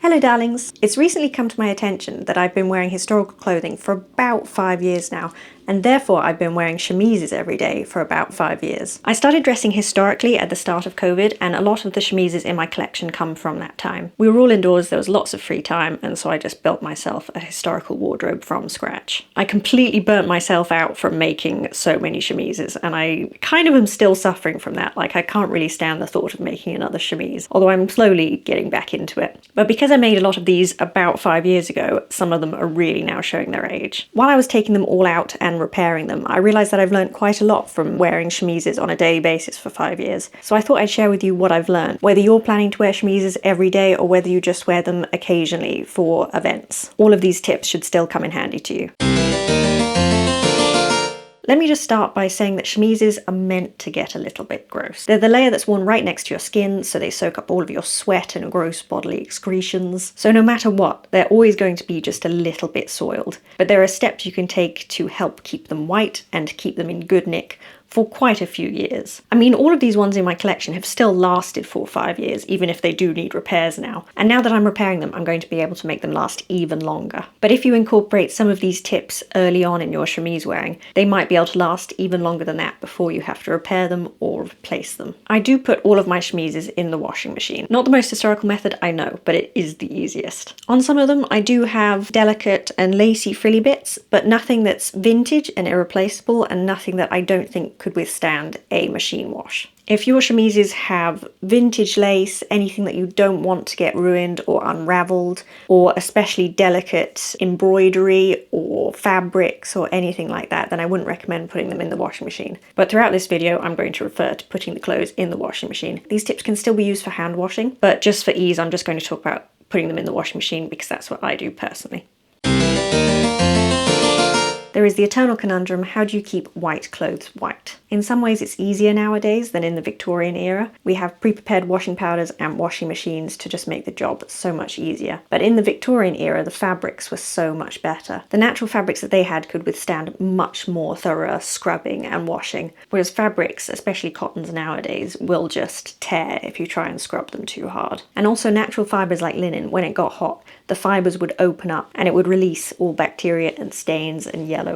Hello darlings! It's recently come to my attention that I've been wearing historical clothing for about 5 years now, and therefore I've been wearing chemises every day for about 5 years. I started dressing historically at the start of COVID, and a lot of the chemises in my collection come from that time. We were all indoors, there was lots of free time, and so I just built myself a historical wardrobe from scratch. I completely burnt myself out from making so many chemises, and I kind of am still suffering from that. Like, I can't really stand the thought of making another chemise, although I'm slowly getting back into it. But because I made a lot of these about 5 years ago, some of them are really now showing their age. While I was taking them all out and repairing them, I realised that I've learned quite a lot from wearing chemises on a daily basis for 5 years. So I thought I'd share with you what I've learned, whether you're planning to wear chemises every day or whether you just wear them occasionally for events. All of these tips should still come in handy to you. Let me just start by saying that chemises are meant to get a little bit gross. They're the layer that's worn right next to your skin, so they soak up all of your sweat and gross bodily excretions. So no matter what, they're always going to be just a little bit soiled. But there are steps you can take to help keep them white and keep them in good nick for quite a few years. I mean, all of these ones in my collection have still lasted for 5 years, even if they do need repairs now. And now that I'm repairing them, I'm going to be able to make them last even longer. But if you incorporate some of these tips early on in your chemise wearing, they might be able to last even longer than that before you have to repair them or replace them. I do put all of my chemises in the washing machine. Not the most historical method, I know, but it is the easiest. On some of them, I do have delicate and lacy frilly bits, but nothing that's vintage and irreplaceable, and nothing that I don't think could withstand a machine wash. If your chemises have vintage lace, anything that you don't want to get ruined or unraveled, or especially delicate embroidery or fabrics or anything like that, then I wouldn't recommend putting them in the washing machine. But throughout this video, I'm going to refer to putting the clothes in the washing machine. These tips can still be used for hand washing, but just for ease, I'm just going to talk about putting them in the washing machine because that's what I do personally. There is the eternal conundrum: how do you keep white clothes white? In some ways it's easier nowadays than in the Victorian era. We have pre-prepared washing powders and washing machines to just make the job so much easier. But in the Victorian era, the fabrics were so much better. The natural fabrics that they had could withstand much more thorough scrubbing and washing, whereas fabrics, especially cottons nowadays, will just tear if you try and scrub them too hard. And also natural fibres like linen, when it got hot, the fibres would open up and it would release all bacteria and stains and yellowing.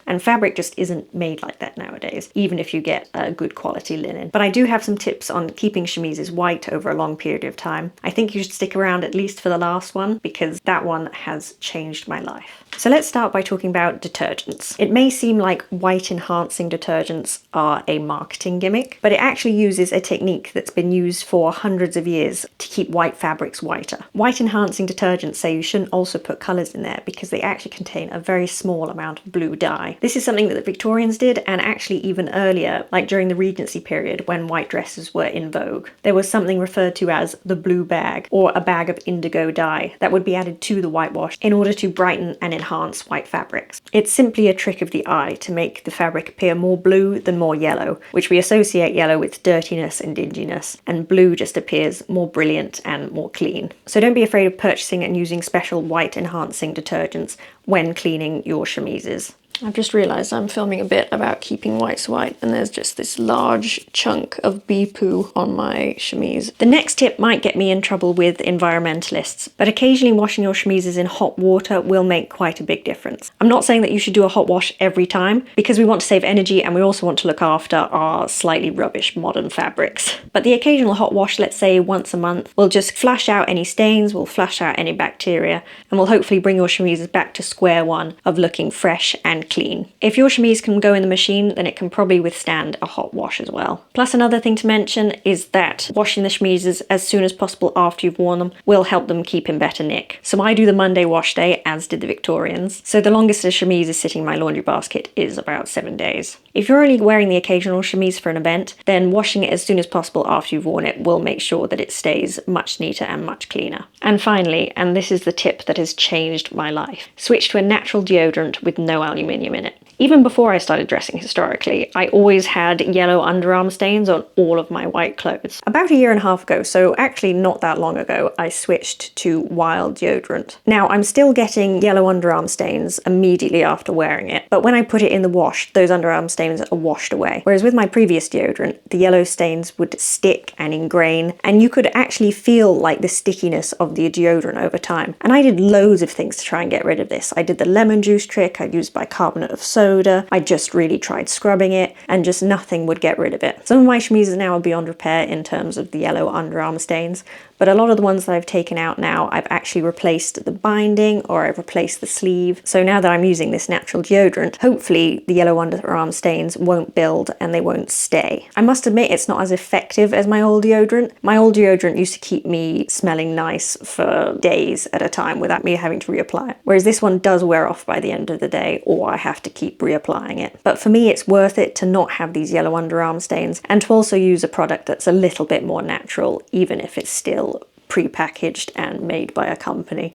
And fabric just isn't made like that nowadays, even if you get a good quality linen. But I do have some tips on keeping chemises white over a long period of time. I think you should stick around at least for the last one, because that one has changed my life. So let's start by talking about detergents. It may seem like white enhancing detergents are a marketing gimmick, but it actually uses a technique that's been used for hundreds of years to keep white fabrics whiter. White enhancing detergents say you shouldn't also put colours in there because they actually contain a very small amount of blue dye. This is something that the Victorians did, and actually even earlier, like during the Regency period when white dresses were in vogue. There was something referred to as the blue bag, or a bag of indigo dye, that would be added to the whitewash in order to brighten and enhance white fabrics. It's simply a trick of the eye to make the fabric appear more blue than more yellow, which we associate yellow with dirtiness and dinginess, and blue just appears more brilliant and more clean. So don't be afraid of purchasing and using special white enhancing detergents when cleaning your chemises. I've just realised I'm filming a bit about keeping whites white, and there's just this large chunk of bee poo on my chemise. The next tip might get me in trouble with environmentalists, but occasionally washing your chemises in hot water will make quite a big difference. I'm not saying that you should do a hot wash every time, because we want to save energy and we also want to look after our slightly rubbish modern fabrics. But the occasional hot wash, let's say once a month, will just flush out any stains, will flush out any bacteria, and will hopefully bring your chemises back to square one of looking fresh and clean. If your chemise can go in the machine, then it can probably withstand a hot wash as well. Plus, another thing to mention is that washing the chemises as soon as possible after you've worn them will help them keep in better nick. So I do the Monday wash day, as did the Victorians. So the longest a chemise is sitting in my laundry basket is about 7 days. If you're only wearing the occasional chemise for an event, then washing it as soon as possible after you've worn it will make sure that it stays much neater and much cleaner. And finally, and this is the tip that has changed my life, switch to a natural deodorant with no aluminium in it. Even before I started dressing historically, I always had yellow underarm stains on all of my white clothes. About a year and a half ago, so actually not that long ago, I switched to Wild deodorant. Now, I'm still getting yellow underarm stains immediately after wearing it, but when I put it in the wash, those underarm stains are washed away. Whereas with my previous deodorant, the yellow stains would stick and ingrain, and you could actually feel like the stickiness of the deodorant over time. And I did loads of things to try and get rid of this. I did the lemon juice trick, I used bicarbonate of soda, I just really tried scrubbing it, and just nothing would get rid of it. Some of my chemises now are beyond repair in terms of the yellow underarm stains, but a lot of the ones that I've taken out now, I've actually replaced the binding or I've replaced the sleeve. So now that I'm using this natural deodorant, hopefully the yellow underarm stains won't build and they won't stay. I must admit it's not as effective as my old deodorant. My old deodorant used to keep me smelling nice for days at a time without me having to reapply it. Whereas this one does wear off by the end of the day, or I have to keep reapplying it. But for me, it's worth it to not have these yellow underarm stains and to also use a product that's a little bit more natural, even if it's still pre-packaged and made by a company.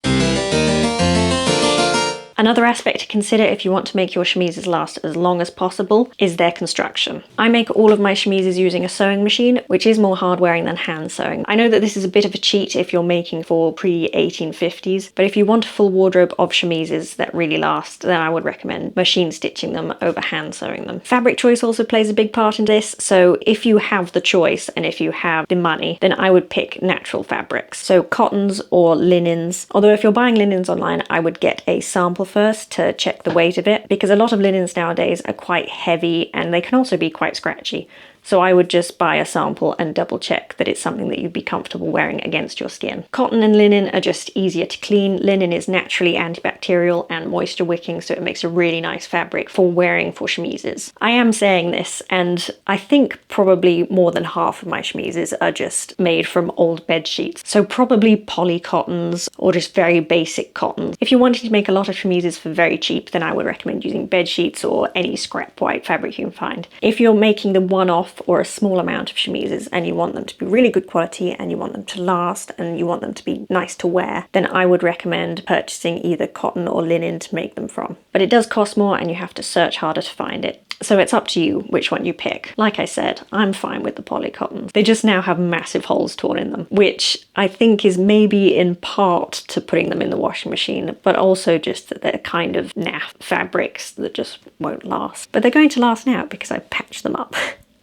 Another aspect to consider if you want to make your chemises last as long as possible is their construction. I make all of my chemises using a sewing machine, which is more hard wearing than hand sewing. I know that this is a bit of a cheat if you're making for pre-1850s, but if you want a full wardrobe of chemises that really last, then I would recommend machine stitching them over hand sewing them. Fabric choice also plays a big part in this, so if you have the choice and if you have the money, then I would pick natural fabrics. So cottons or linens, although if you're buying linens online, I would get a sample first to check the weight of it, because a lot of linens nowadays are quite heavy and they can also be quite scratchy. So I would just buy a sample and double check that it's something that you'd be comfortable wearing against your skin. Cotton and linen are just easier to clean. Linen is naturally antibacterial and moisture wicking, so it makes a really nice fabric for wearing for chemises. I am saying this, and I think probably more than half of my chemises are just made from old bed sheets. So probably poly cottons or just very basic cottons. If you're wanting to make a lot of chemises for very cheap, then I would recommend using bed sheets or any scrap white fabric you can find. If you're making the one-off or a small amount of chemises and you want them to be really good quality and you want them to last and you want them to be nice to wear, then I would recommend purchasing either cotton or linen to make them from. But it does cost more and you have to search harder to find it. So it's up to you which one you pick. Like I said, I'm fine with the poly cottons. They just now have massive holes torn in them, which I think is maybe in part to putting them in the washing machine, but also just that they're kind of naff fabrics that just won't last. But they're going to last now because I patched them up.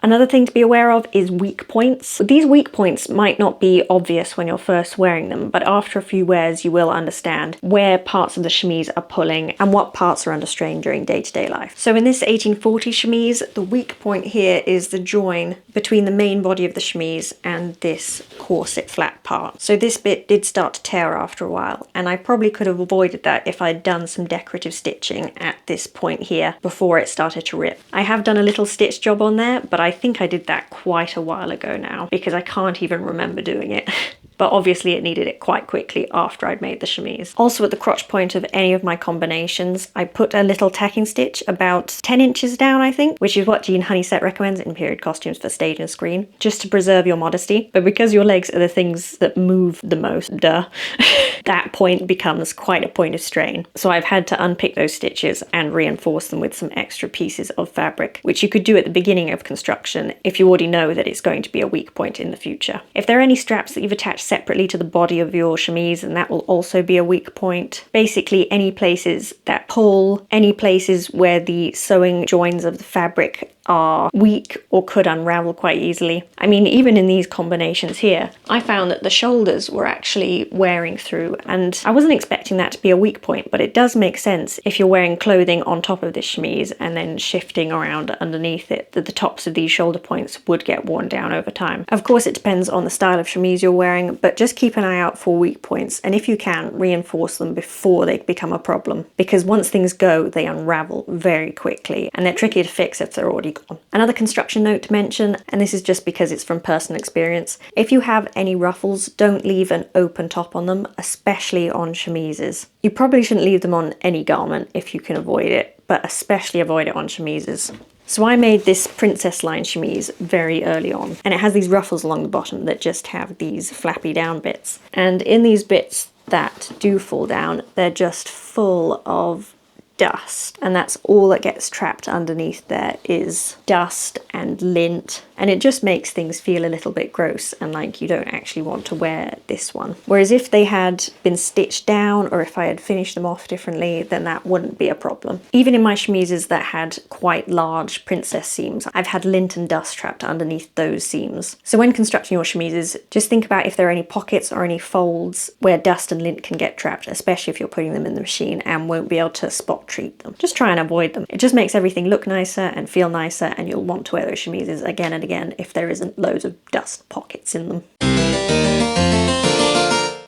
Another thing to be aware of is weak points. These weak points might not be obvious when you're first wearing them, but after a few wears you will understand where parts of the chemise are pulling and what parts are under strain during day-to-day life. So in this 1840 chemise, the weak point here is the join between the main body of the chemise and this corset flat part. So this bit did start to tear after a while, and I probably could have avoided that if I'd done some decorative stitching at this point here before it started to rip. I have done a little stitch job on there, but I think I did that quite a while ago now because I can't even remember doing it. But obviously it needed it quite quickly after I'd made the chemise. Also at the crotch point of any of my combinations, I put a little tacking stitch about 10 inches down, I think, which is what Jean Honeysett recommends in period costumes for stage and screen, just to preserve your modesty. But because your legs are the things that move the most, that point becomes quite a point of strain. So I've had to unpick those stitches and reinforce them with some extra pieces of fabric, which you could do at the beginning of construction if you already know that it's going to be a weak point in the future. If there are any straps that you've attached separately to the body of your chemise, and that will also be a weak point. Basically any places that pull, any places where the sewing joins of the fabric are weak or could unravel quite easily. I mean, even in these combinations here, I found that the shoulders were actually wearing through, and I wasn't expecting that to be a weak point, but it does make sense if you're wearing clothing on top of this chemise and then shifting around underneath it, that the tops of these shoulder points would get worn down over time. Of course, it depends on the style of chemise you're wearing, but just keep an eye out for weak points, and if you can, reinforce them before they become a problem, because once things go, they unravel very quickly, and they're tricky to fix if they're already gone. Another construction note to mention, and this is just because it's from personal experience, if you have any ruffles, don't leave an open top on them, especially on chemises. You probably shouldn't leave them on any garment if you can avoid it, but especially avoid it on chemises. So I made this princess line chemise very early on, and it has these ruffles along the bottom that just have these flappy down bits. And in these bits that do fall down, they're just full of dust, and that's all that gets trapped underneath there is dust and lint, and it just makes things feel a little bit gross and like you don't actually want to wear this one. Whereas if they had been stitched down or if I had finished them off differently, then that wouldn't be a problem. Even in my chemises that had quite large princess seams, I've had lint and dust trapped underneath those seams. So when constructing your chemises, just think about if there are any pockets or any folds where dust and lint can get trapped, especially if you're putting them in the machine and won't be able to spot treat them. Just try and avoid them. It just makes everything look nicer and feel nicer, and you'll want to wear those chemises again and again if there isn't loads of dust pockets in them.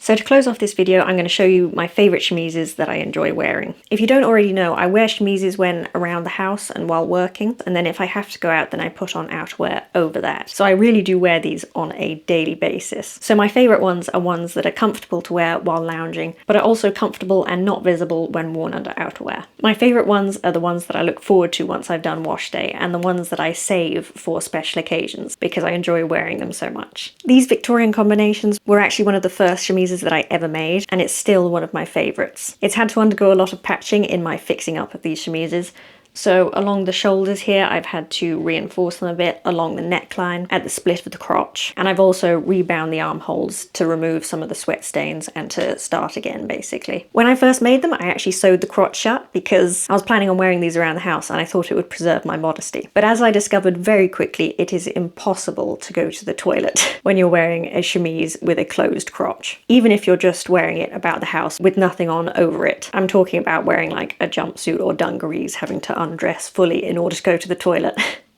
So to close off this video, I'm going to show you my favourite chemises that I enjoy wearing. If you don't already know, I wear chemises when around the house and while working, and then if I have to go out, then I put on outerwear over that. So I really do wear these on a daily basis. So my favourite ones are ones that are comfortable to wear while lounging, but are also comfortable and not visible when worn under outerwear. My favourite ones are the ones that I look forward to once I've done wash day, and the ones that I save for special occasions because I enjoy wearing them so much. These Victorian combinations were actually one of the first chemises that I ever made, and it's still one of my favourites. It's had to undergo a lot of patching in my fixing up of these chemises. So along the shoulders here, I've had to reinforce them a bit, along the neckline, at the split of the crotch. And I've also rebound the armholes to remove some of the sweat stains and to start again, basically. When I first made them, I actually sewed the crotch shut because I was planning on wearing these around the house and I thought it would preserve my modesty. But as I discovered very quickly, it is impossible to go to the toilet when you're wearing a chemise with a closed crotch. Even if you're just wearing it about the house with nothing on over it. I'm talking about wearing like a jumpsuit or dungarees, having to undress fully in order to go to the toilet.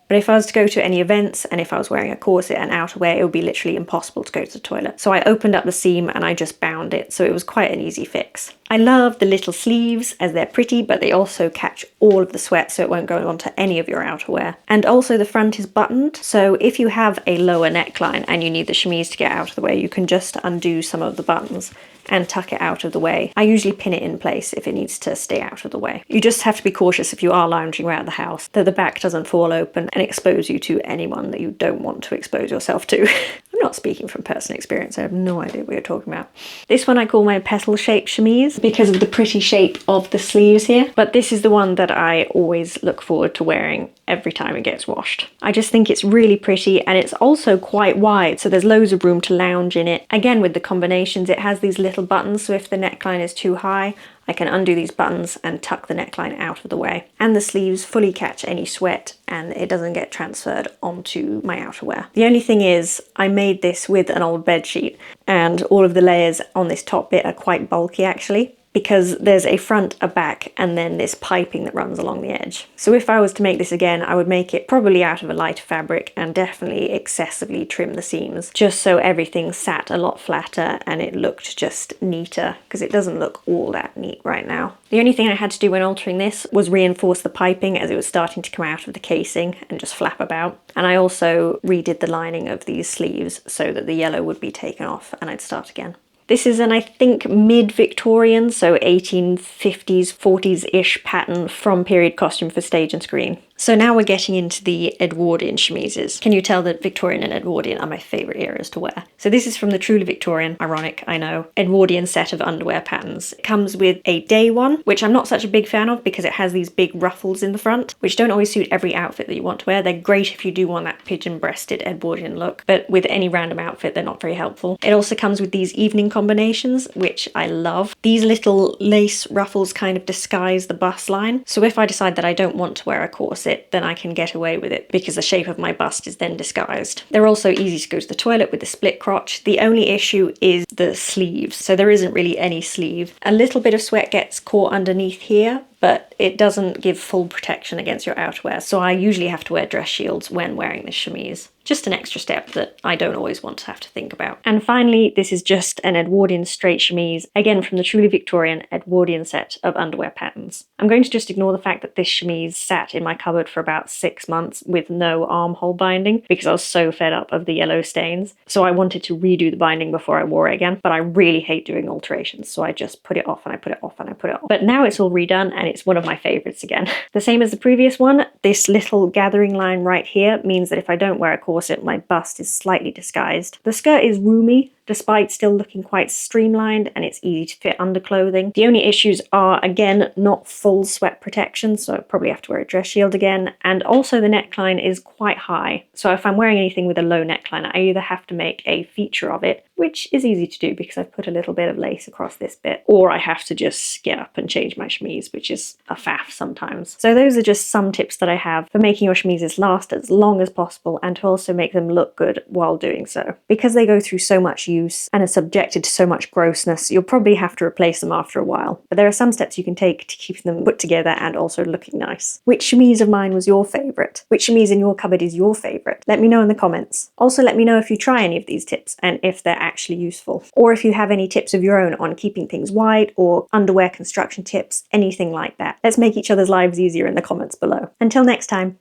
But if I was to go to any events and if I was wearing a corset and outerwear, it would be literally impossible to go to the toilet. So I opened up the seam and I just bound it, so it was quite an easy fix. I love the little sleeves as they're pretty, but they also catch all of the sweat so it won't go onto any of your outerwear. And also the front is buttoned, so if you have a lower neckline and you need the chemise to get out of the way, you can just undo some of the buttons and tuck it out of the way. I usually pin it in place if it needs to stay out of the way. You just have to be cautious if you are lounging around the house that the back doesn't fall open and expose you to anyone that you don't want to expose yourself to. I'm not speaking from personal experience, I have no idea what you're talking about. This one I call my petal-shaped chemise because of the pretty shape of the sleeves here, but this is the one that I always look forward to wearing every time it gets washed. I just think it's really pretty, and it's also quite wide, so there's loads of room to lounge in it. Again, with the combinations, it has these little buttons, so if the neckline is too high, I can undo these buttons and tuck the neckline out of the way. And the sleeves fully catch any sweat and it doesn't get transferred onto my outerwear. The only thing is, I made this with an old bedsheet and all of the layers on this top bit are quite bulky actually, because there's a front, a back, and then this piping that runs along the edge. So if I was to make this again, I would make it probably out of a lighter fabric and definitely excessively trim the seams, just so everything sat a lot flatter and it looked just neater, because it doesn't look all that neat right now. The only thing I had to do when altering this was reinforce the piping as it was starting to come out of the casing and just flap about. And I also redid the lining of these sleeves so that the yellow would be taken off and I'd start again. This is an, I think, mid-Victorian, so 1850s, 40s-ish pattern from period costume for stage and screen. So now we're getting into the Edwardian chemises. Can you tell that Victorian and Edwardian are my favourite eras to wear? So this is from the truly Victorian, ironic, I know, Edwardian set of underwear patterns. It comes with a day one, which I'm not such a big fan of because it has these big ruffles in the front, which don't always suit every outfit that you want to wear. They're great if you do want that pigeon-breasted Edwardian look, but with any random outfit, they're not very helpful. It also comes with these evening combinations, which I love. These little lace ruffles kind of disguise the bust line, so if I decide that I don't want to wear a corset, then I can get away with it because the shape of my bust is then disguised. They're also easy to go to the toilet with the split crotch. The only issue is the sleeves, so there isn't really any sleeve. A little bit of sweat gets caught underneath here, but it doesn't give full protection against your outerwear, so I usually have to wear dress shields when wearing this chemise. Just an extra step that I don't always want to have to think about. And finally, this is just an Edwardian straight chemise, again from the truly Victorian Edwardian set of underwear patterns. I'm going to just ignore the fact that this chemise sat in my cupboard for about 6 months with no armhole binding because I was so fed up of the yellow stains. So I wanted to redo the binding before I wore it again, but I really hate doing alterations, so I just put it off and I put it off and I put it off. But now it's all redone and it's one of my favourites again. The same as the previous one, this little gathering line right here means that if I don't wear a corset, my bust is slightly disguised. The skirt is roomy, despite still looking quite streamlined, and it's easy to fit under clothing. The only issues are, again, not full sweat protection, so I probably have to wear a dress shield again, and also the neckline is quite high. So if I'm wearing anything with a low neckline, I either have to make a feature of it, which is easy to do because I've put a little bit of lace across this bit, or I have to just get up and change my chemise, which is a faff sometimes. So those are just some tips that I have for making your chemises last as long as possible and to also make them look good while doing so. Because they go through so much use and are subjected to so much grossness, you'll probably have to replace them after a while. But there are some steps you can take to keep them put together and also looking nice. Which chemise of mine was your favourite? Which chemise in your cupboard is your favourite? Let me know in the comments. Also let me know if you try any of these tips and if they're actually useful. Or if you have any tips of your own on keeping things white or underwear construction tips, anything like that. Let's make each other's lives easier in the comments below. Until next time.